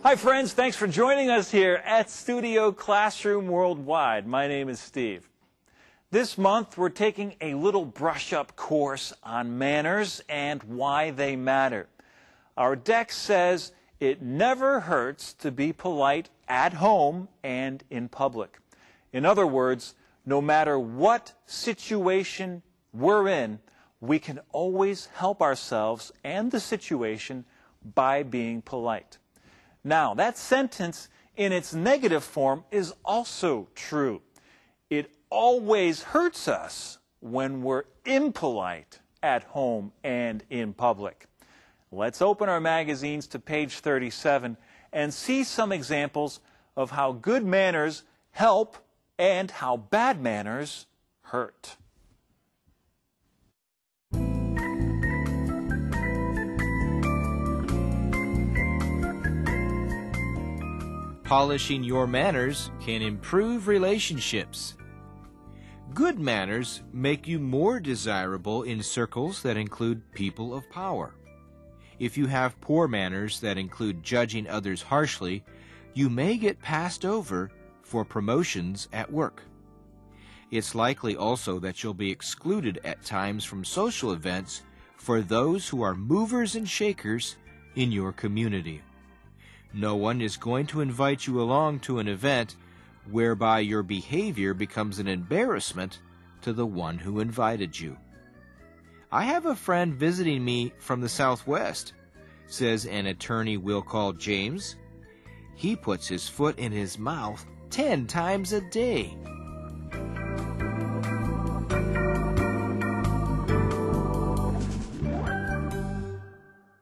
Hi friends, thanks for joining us here at Studio Classroom Worldwide. My name is Steve. This month we're taking a little brush-up course on manners and why they matter. Our deck says it never hurts to be polite at home and in public. In other words, no matter what situation we're in, we can always help ourselves and the situation by being polite. Now, that sentence in its negative form is also true. It always hurts us when we're impolite at home and in public. Let's open our magazines to page 37 and see some examples of how good manners help and how bad manners hurt. Polishing your manners can improve relationships. Good manners make you more desirable in circles that include people of power. If you have poor manners that include judging others harshly, you may get passed over for promotions at work. It's likely also that you'll be excluded at times from social events for those who are movers and shakers in your community. No one is going to invite you along to an event whereby your behavior becomes an embarrassment to the one who invited you. I have a friend visiting me from the Southwest, says an attorney we'll call James. He puts his foot in his mouth 10 times a day.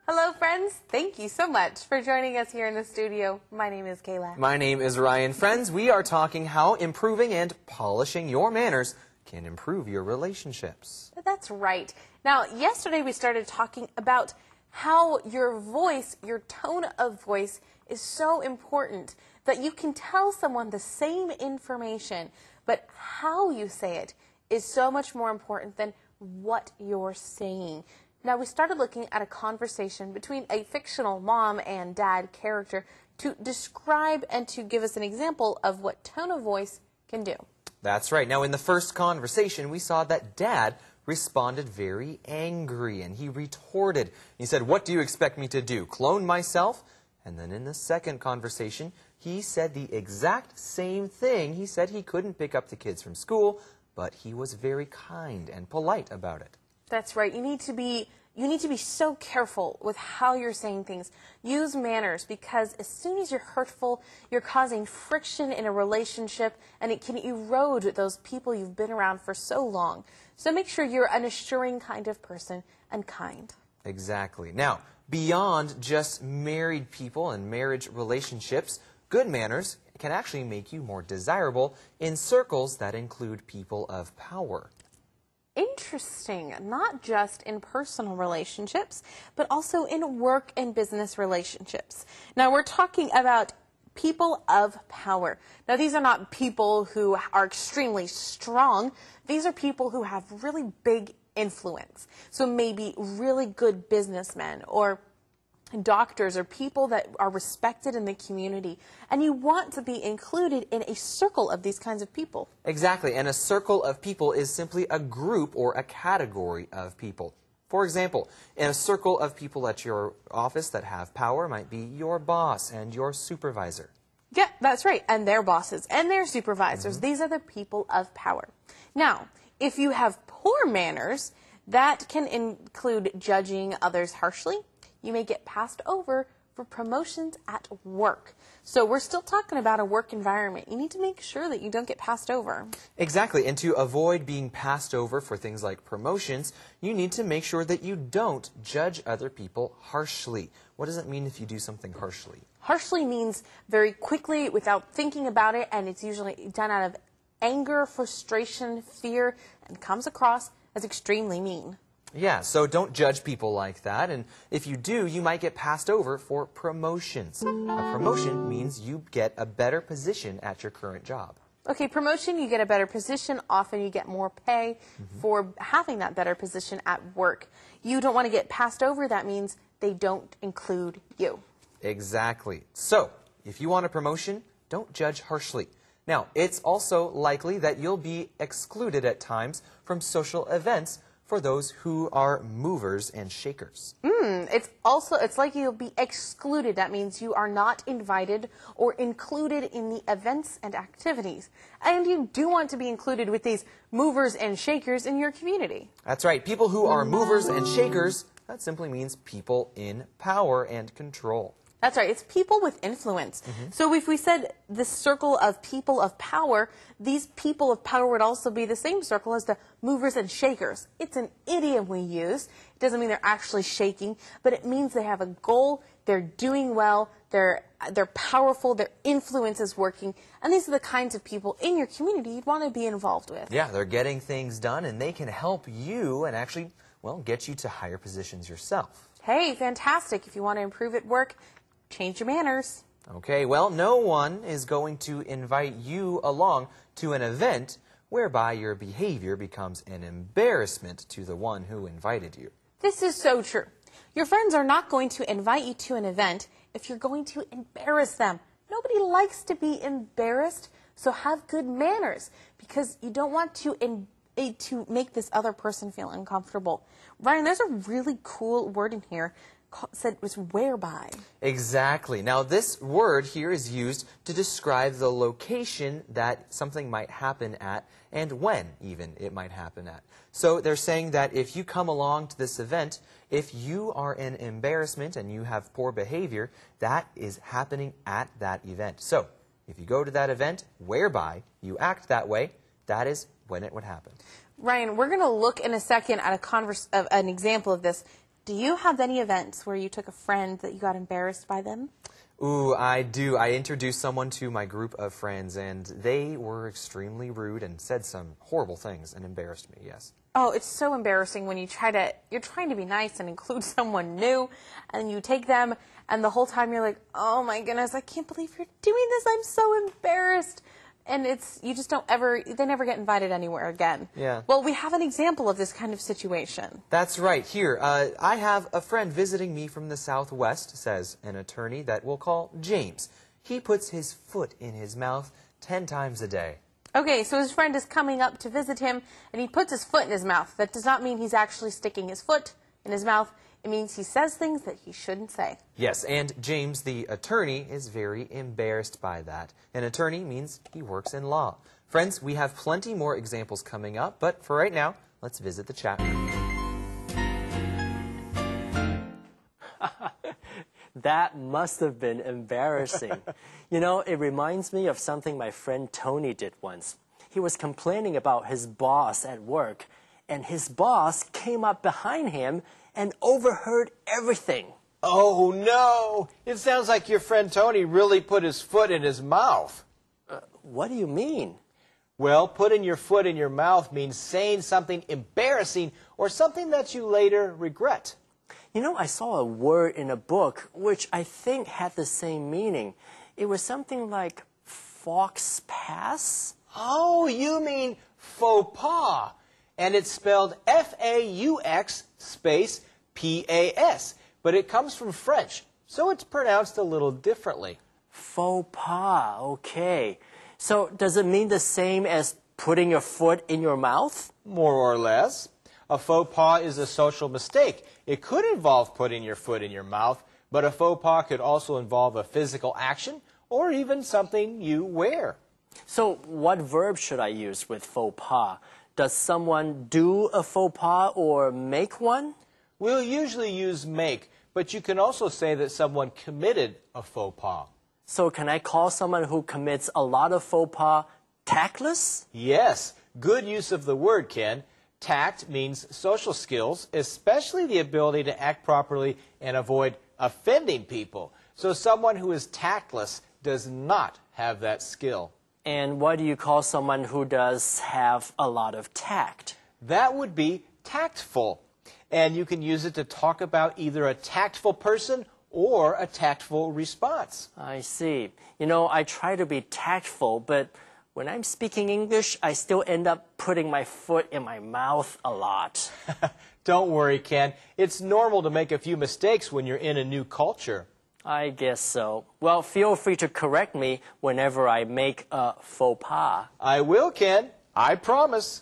Hello friends, thank you so much for joining us here in the studio. My name is Kayla. My name is Ryan. Friends, we are talking how improving and polishing your manners can improve your relationships. That's right. Now, yesterday we started talking about how your voice, your tone of voice is so important that you can tell someone the same information, but how you say it is so much more important than what you're saying. Now, we started looking at a conversation between a fictional mom and dad character to describe and to give us an example of what tone of voice can do. That's right. Now, in the first conversation, we saw that Dad responded very angry, and he retorted. He said, "What do you expect me to do, clone myself?" And then in the second conversation, he said the exact same thing. He said he couldn't pick up the kids from school, but he was very kind and polite about it. That's right. You need to be so careful with how you're saying things. Use manners, because as soon as you're hurtful, you're causing friction in a relationship, and it can erode those people you've been around for so long. So make sure you're an assuring kind of person and kind. Exactly. Now, beyond just married people and marriage relationships, good manners can actually make you more desirable in circles that include people of power. Interesting. Not just in personal relationships, but also in work and business relationships. Now, we're talking about people of power. Now, these are not people who are extremely strong. These are people who have really big influence. So maybe really good businessmen or doctors or people that are respected in the community, and you want to be included in a circle of these kinds of people. Exactly, and a circle of people is simply a group or a category of people. For example, in a circle of people at your office that have power might be your boss and your supervisor. Yeah, that's right, and their bosses and their supervisors. These are the people of power. Now, if you have poor manners, that can include judging others harshly. You may get passed over for promotions at work. So we're still talking about a work environment. You need to make sure that you don't get passed over. Exactly, and to avoid being passed over for things like promotions, you need to make sure that you don't judge other people harshly. What does it mean if you do something harshly? Harshly means very quickly, without thinking about it, and it's usually done out of anger, frustration, fear, and comes across as extremely mean. Yeah, so don't judge people like that, and if you do, you might get passed over for promotions. A promotion means you get a better position at your current job. Okay, promotion, you get a better position. Often you get more pay for having that better position at work. You don't want to get passed over. That means they don't include you. Exactly. So, if you want a promotion, don't judge harshly. Now, it's also likely that you'll be excluded at times from social events for those who are movers and shakers. It's like you'll be excluded. That means you are not invited or included in the events and activities. And you do want to be included with these movers and shakers in your community. That's right. People who are movers and shakers, that simply means people in power and control. That's right. It's people with influence. So if we said the circle of people of power, these people of power would also be the same circle as the movers and shakers. It's an idiom we use. It doesn't mean they're actually shaking, but it means they have a goal, they're doing well, they're powerful, their influence is working, and these are the kinds of people in your community you'd want to be involved with. Yeah, they're getting things done, and they can help you and actually, well, get you to higher positions yourself. Hey, fantastic. If you want to improve at work, change your manners. Okay, well, no one is going to invite you along to an event whereby your behavior becomes an embarrassment to the one who invited you. This is so true. Your friends are not going to invite you to an event if you're going to embarrass them. Nobody likes to be embarrassed, so have good manners because you don't want to make this other person feel uncomfortable. Ryan, there's a really cool word in here said was whereby. Exactly. Now, this word here is used to describe the location that something might happen at and when, even, it might happen at. So they're saying that if you come along to this event, if you are an embarrassment and you have poor behavior, that is happening at that event. So if you go to that event whereby you act that way, that is when it would happen. Ryan, we're going to look in a second at an example of this. Do you have any events where you took a friend that you got embarrassed by them? Ooh, I do. I introduced someone to my group of friends, and they were extremely rude and said some horrible things and embarrassed me, yes. Oh, it's so embarrassing when you're trying to be nice and include someone new, and you take them, and the whole time you're like, oh my goodness, I can't believe you're doing this. I'm so embarrassed. And they never get invited anywhere again. Yeah. Well, we have an example of this kind of situation. That's right. Here, I have a friend visiting me from the Southwest, says an attorney that we'll call James. He puts his foot in his mouth 10 times a day. Okay, so his friend is coming up to visit him, and he puts his foot in his mouth. That does not mean he's actually sticking his foot in his mouth. It means he says things that he shouldn't say. Yes, and James, the attorney, is very embarrassed by that. An attorney means he works in law. Friends, we have plenty more examples coming up, but for right now, let's visit the chat room. That must have been embarrassing. You know, it reminds me of something my friend Tony did once. He was complaining about his boss at work, and his boss came up behind him and overheard everything. Oh, no. It sounds like your friend Tony really put his foot in his mouth. What do you mean? Well, putting your foot in your mouth means saying something embarrassing or something that you later regret. You know, I saw a word in a book which I think had the same meaning. It was something like fox pass? Oh, you mean faux pas. And it's spelled F-A-U-X space P-A-S. But it comes from French, so it's pronounced a little differently. Faux pas, okay. So does it mean the same as putting your foot in your mouth? More or less. A faux pas is a social mistake. It could involve putting your foot in your mouth, but a faux pas could also involve a physical action or even something you wear. So what verb should I use with faux pas? Does someone do a faux pas or make one? We'll usually use make, but you can also say that someone committed a faux pas. So can I call someone who commits a lot of faux pas tactless? Yes, good use of the word, Ken. Tact means social skills, especially the ability to act properly and avoid offending people. So someone who is tactless does not have that skill. And what do you call someone who does have a lot of tact? That would be tactful. And you can use it to talk about either a tactful person or a tactful response. I see. You know, I try to be tactful, but when I'm speaking English, I still end up putting my foot in my mouth a lot. Don't worry, Ken. It's normal to make a few mistakes when you're in a new culture. I guess so. Well, feel free to correct me whenever I make a faux pas. I will, Ken. I promise.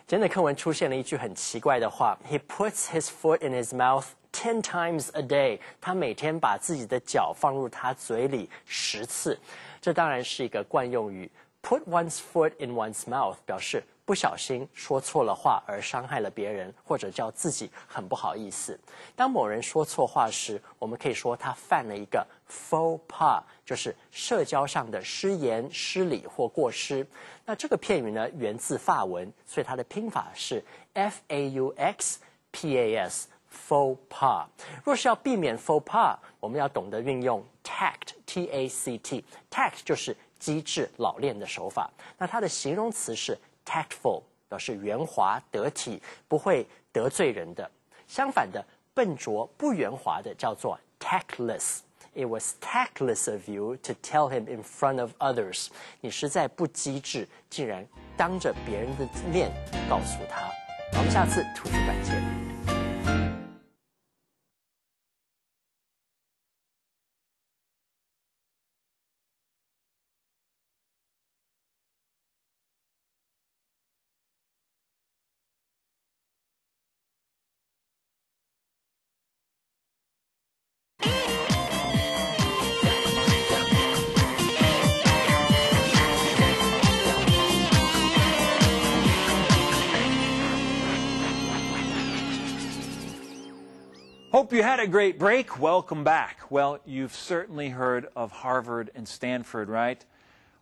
今天的课文出现了一句很奇怪的话 He puts his foot in his mouth 10 times a day. 他每天把自己的脚放入他嘴里10次。这当然是一个惯用语。Put one's foot in one's mouth 表示不小心说错了话而伤害了别人，或者叫自己很不好意思。当某人说错话时，我们可以说他犯了一个 faux pas， 就是社交上的失言、失礼或过失。那这个片语呢，源自法文，所以它的拼法是 F-A-U-X-P-A-S。faux pas。若是要避免 faux pas， 我们要懂得运用 tact T-A-C-T。tact 就是机智老练的手法。那它的形容词是 tactful， 表示圆滑得体，不会得罪人的。相反的，笨拙不圆滑的叫做 tactless。It was tactless of you to tell him in front of others。你实在不机智，竟然当着别人的面告诉他。我们下次图书馆见。Hope you had a great break. Welcome back. Well, you've certainly heard of Harvard and Stanford, right?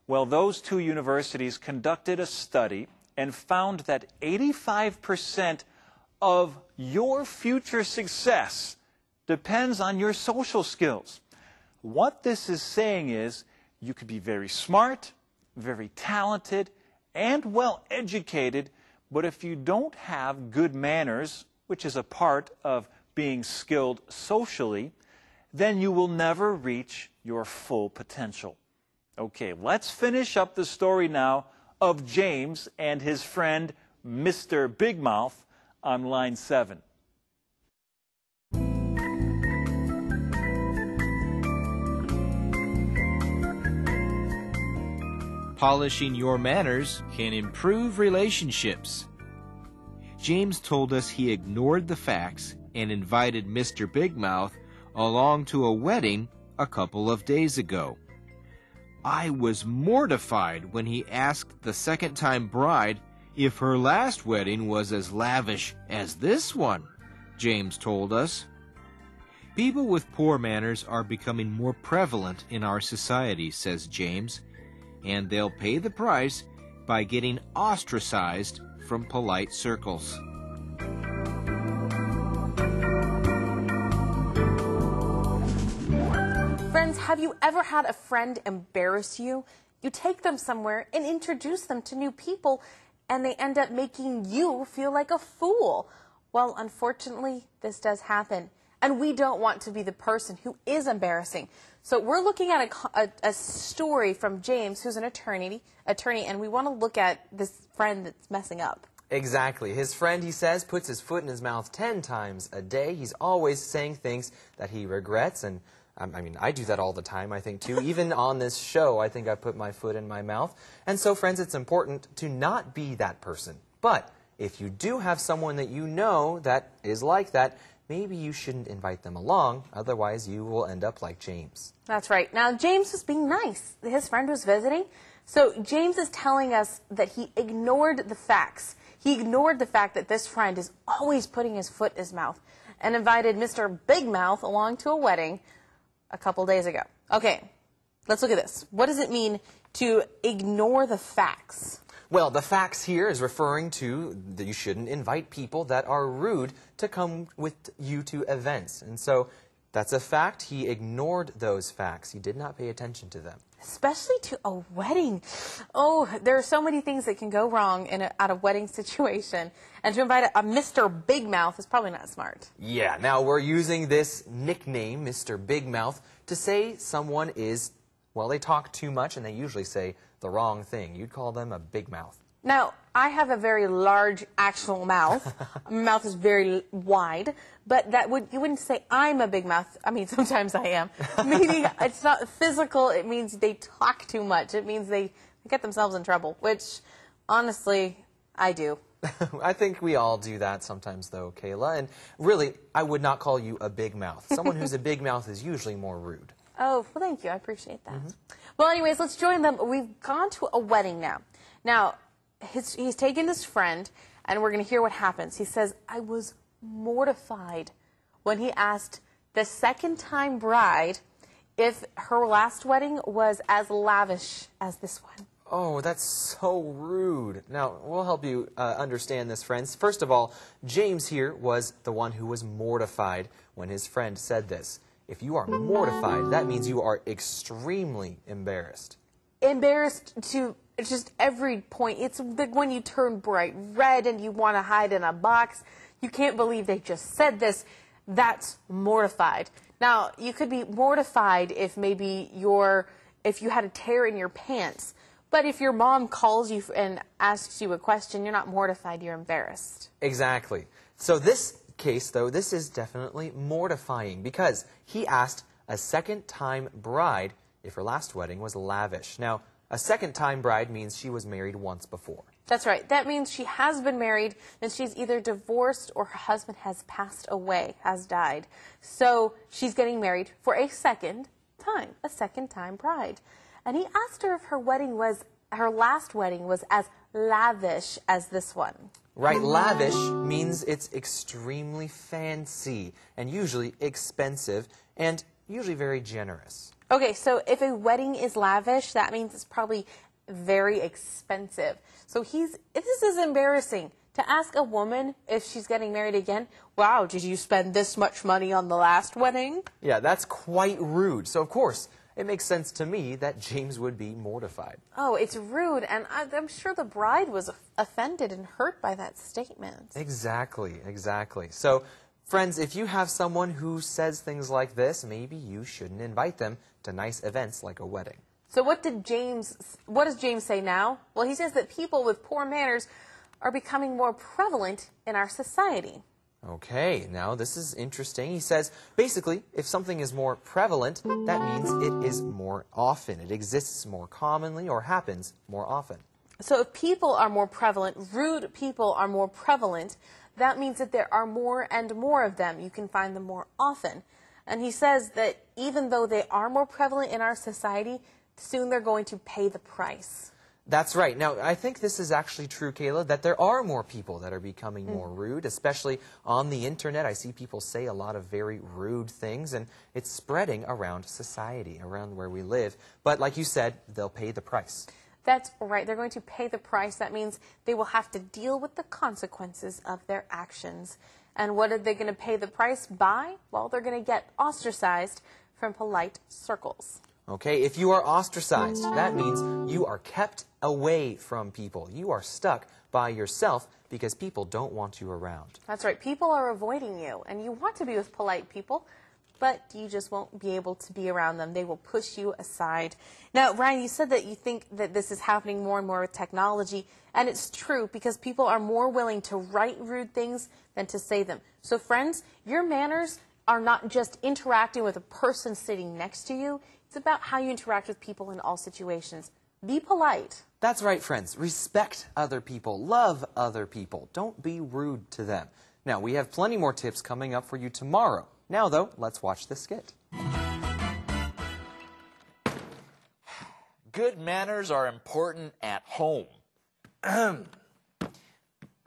Well, those two universities conducted a study and found that 85% of your future success depends on your social skills. What this is saying is you could be very smart, very talented, and well educated, but if you don't have good manners, which is a part of being skilled socially, then you will never reach your full potential. Okay, let's finish up the story now of James and his friend, Mr. Big Mouth, on line 7. Polishing your manners can improve relationships. James told us he ignored the facts and invited Mr. Big Mouth along to a wedding a couple of days ago. I was mortified when he asked the second-time bride if her last wedding was as lavish as this one, James told us. People with poor manners are becoming more prevalent in our society, says James, and they'll pay the price by getting ostracized from polite circles. Friends, have you ever had a friend embarrass you? You take them somewhere and introduce them to new people, and they end up making you feel like a fool. Well, unfortunately, this does happen, and we don't want to be the person who is embarrassing. So we're looking at a story from James, who's an attorney, and we want to look at this friend that's messing up. Exactly. His friend, he says, puts his foot in his mouth 10 times a day. He's always saying things that he regrets, and I mean, I do that all the time, I think, too. Even on this show, I think I put my foot in my mouth. And so, friends, it's important to not be that person. But if you do have someone that you know that is like that, maybe you shouldn't invite them along. Otherwise, you will end up like James. That's right. Now, James was being nice. His friend was visiting. So James is telling us that he ignored the facts. He ignored the fact that this friend is always putting his foot in his mouth. and invited Mr. Big Mouth along to a wedding a couple days ago. Okay, let's look at this. What does it mean to ignore the facts? Well, the facts here is referring to that you shouldn't invite people that are rude to come with you to events. And so that's a fact. He ignored those facts. He did not pay attention to them. Especially to a wedding. Oh, there are so many things that can go wrong at a wedding situation. And to invite a Mr. Big Mouth is probably not smart. Yeah, now we're using this nickname, Mr. Big Mouth, to say someone is, well, they talk too much and they usually say the wrong thing. You'd call them a big mouth. Now, I have a very large actual mouth. My mouth is very wide, but you wouldn't say I'm a big mouth. I mean, sometimes I am. Meaning it's not physical. It means they talk too much. It means they get themselves in trouble, which, honestly, I do. I think we all do that sometimes, though, Kayla. And really, I would not call you a big mouth. Someone who's a big mouth is usually more rude. Oh, well, thank you. I appreciate that. Well, anyways, let's join them. We've gone to a wedding now. Now, he's taken his friend, and we're going to hear what happens. He says, I was mortified when he asked the second-time bride if her last wedding was as lavish as this one. Oh, that's so rude. Now, we'll help you understand this, friends. First of all, James here was the one who was mortified when his friend said this. If you are mortified, that means you are extremely embarrassed. Embarrassed to just every point. It's when you turn bright red and you want to hide in a box. You can't believe they just said this. That's mortified. Now, you could be mortified if maybe if you had a tear in your pants. But if your mom calls you and asks you a question, you're not mortified, you're embarrassed. Exactly. So this case, though, this is definitely mortifying because he asked a second-time bride if her last wedding was lavish. Now, a second-time bride means she was married once before. That's right. That means she has been married and she's either divorced or her husband has passed away, has died. So she's getting married for a second-time bride. And he asked her if her last wedding was as lavish as this one. Right, lavish means it's extremely fancy and usually expensive and usually very generous. Okay, so if a wedding is lavish, that means it's probably very expensive. So this is embarrassing to ask a woman if she's getting married again. Wow, did you spend this much money on the last wedding? Yeah, that's quite rude. So, of course, it makes sense to me that James would be mortified. Oh, it's rude, and I'm sure the bride was offended and hurt by that statement. Exactly, exactly. So, friends, if you have someone who says things like this, maybe you shouldn't invite them to nice events like a wedding. So what does James say now? Well, he says that people with poor manners are becoming more prevalent in our society. Okay, now this is interesting. He says, basically, if something is more prevalent, that means it is more often. It exists more commonly or happens more often. So if people are more prevalent, rude people are more prevalent, that means that there are more and more of them. You can find them more often. And he says that even though they are more prevalent in our society, soon they're going to pay the price. That's right. Now, I think this is actually true, Kayla, that there are more people that are becoming more rude, especially on the internet. I see people say a lot of very rude things, and it's spreading around society, around where we live. But like you said, they'll pay the price. That's right. They're going to pay the price. That means they will have to deal with the consequences of their actions. And what are they going to pay the price by? Well, they're going to get ostracized from polite circles. Okay, if you are ostracized, that means you are kept away from people. You are stuck by yourself because people don't want you around. That's right. People are avoiding you, and you want to be with polite people, but you just won't be able to be around them. They will push you aside. Now, Ryan, you said that you think that this is happening more and more with technology, and it's true because people are more willing to write rude things than to say them. So, friends, your manners are not just interacting with a person sitting next to you. It's about how you interact with people in all situations. Be polite. That's right, friends. Respect other people. Love other people. Don't be rude to them. Now, we have plenty more tips coming up for you tomorrow. Now, though, let's watch the skit. Good manners are important at home.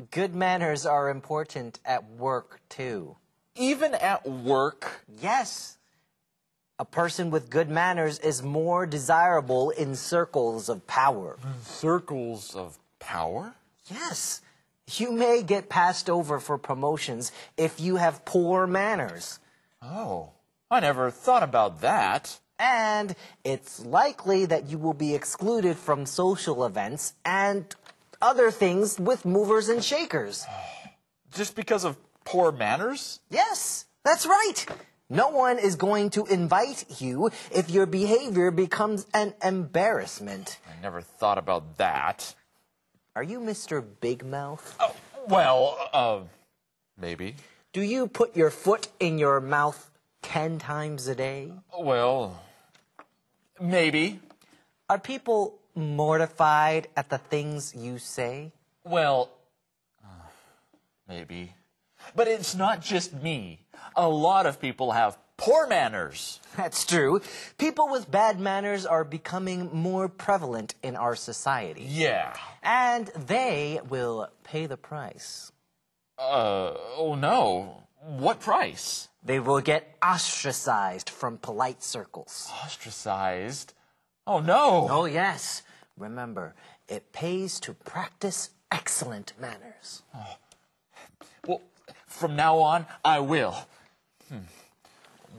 Good manners are important at work, too. Even at work? Yes. A person with good manners is more desirable in circles of power. Circles of power? Yes. You may get passed over for promotions if you have poor manners. Oh, I never thought about that. And it's likely that you will be excluded from social events and other things with movers and shakers. Just because of poor manners? Yes, that's right. No one is going to invite you if your behavior becomes an embarrassment. I never thought about that. Are you Mr. Big Mouth? Oh, well, maybe. Do you put your foot in your mouth 10 times a day? Well, maybe. Are people mortified at the things you say? Well, maybe. But it's not just me. A lot of people have poor manners. That's true. People with bad manners are becoming more prevalent in our society. Yeah. And they will pay the price. Oh no. What price? They will get ostracized from polite circles. Ostracized? Oh no. Oh, yes. Remember, it pays to practice excellent manners. Well, from now on, I will.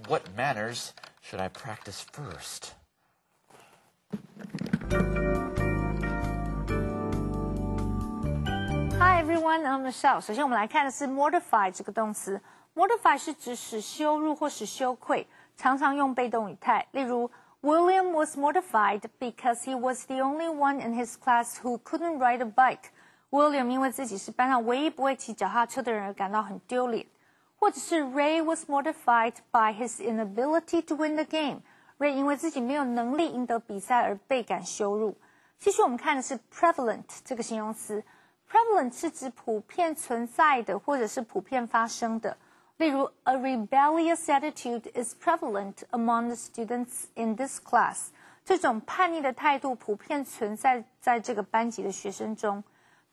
What manners should I practice first? Hi everyone, I'm Michelle. 首先我们来看的是 mortify 这个动词。mortify 是指使羞辱或使羞愧，常常用被动语态。例如 William was mortified because he was the only one in his class who couldn't ride a bike. William 因为自己是班上唯一不会骑脚踏车的人而感到很丢脸。或者是 Ray was mortified by his inability to win the game. Ray 因为自己没有能力赢得比赛而倍感羞辱。继续我们看的是 prevalent 这个形容词。prevalent 是指普遍存在的或者是普遍发生的。例如 A rebellious attitude is prevalent among the students in this class. 这种叛逆的态度普遍存在在这个班级的学生中。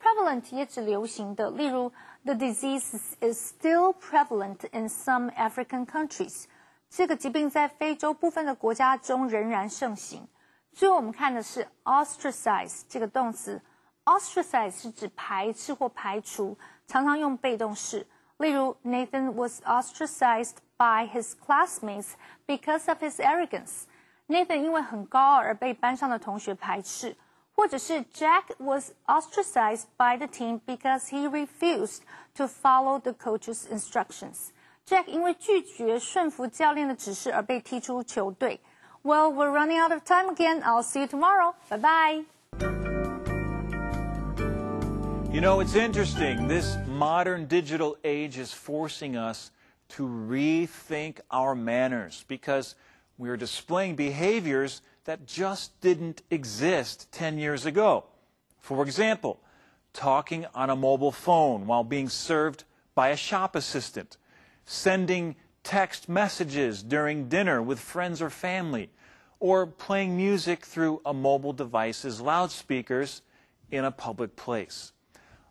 Prevalent 也指流行的，例如 The disease is still prevalent in some African countries. 这个疾病在非洲部分的国家中仍然盛行。最后我们看的是 ostracize 这个动词。ostracize 是指排斥或排除，常常用被动式。例如 Nathan was ostracized by his classmates because of his arrogance. Nathan 因为很高傲而被班上的同学排斥。或者是 Jack was ostracized by the team because he refused to follow the coach's instructions. Jack 因为拒绝顺服教练的指示而被踢出球队。Well, we're running out of time again. I'll see you tomorrow. Bye-bye. You know, it's interesting. This modern digital age is forcing us to rethink our manners because we are displaying behaviors that just didn't exist 10 years ago. For example, talking on a mobile phone while being served by a shop assistant, sending text messages during dinner with friends or family, or playing music through a mobile device's loudspeakers in a public place.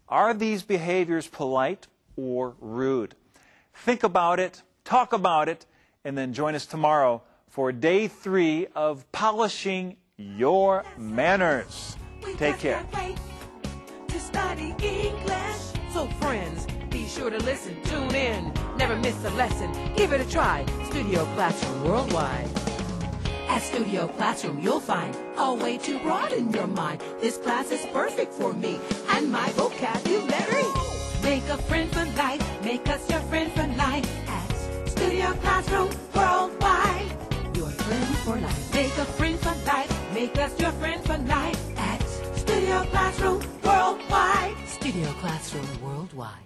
Are these behaviors polite or rude? Think about it, talk about it, and then join us tomorrow for day 3 of polishing your manners. Take care. To study English. So friends, be sure to listen, tune in, never miss a lesson. Give it a try. Studio Classroom Worldwide. At Studio Classroom, you'll find a way to broaden your mind. This class is perfect for me and my vocabulary. Make a friend for life. Make us your friend for life. At Studio Classroom Worldwide. Your friend for life. Make a friend for life. Make us your friend for life. At Studio Classroom Worldwide. Studio Classroom Worldwide.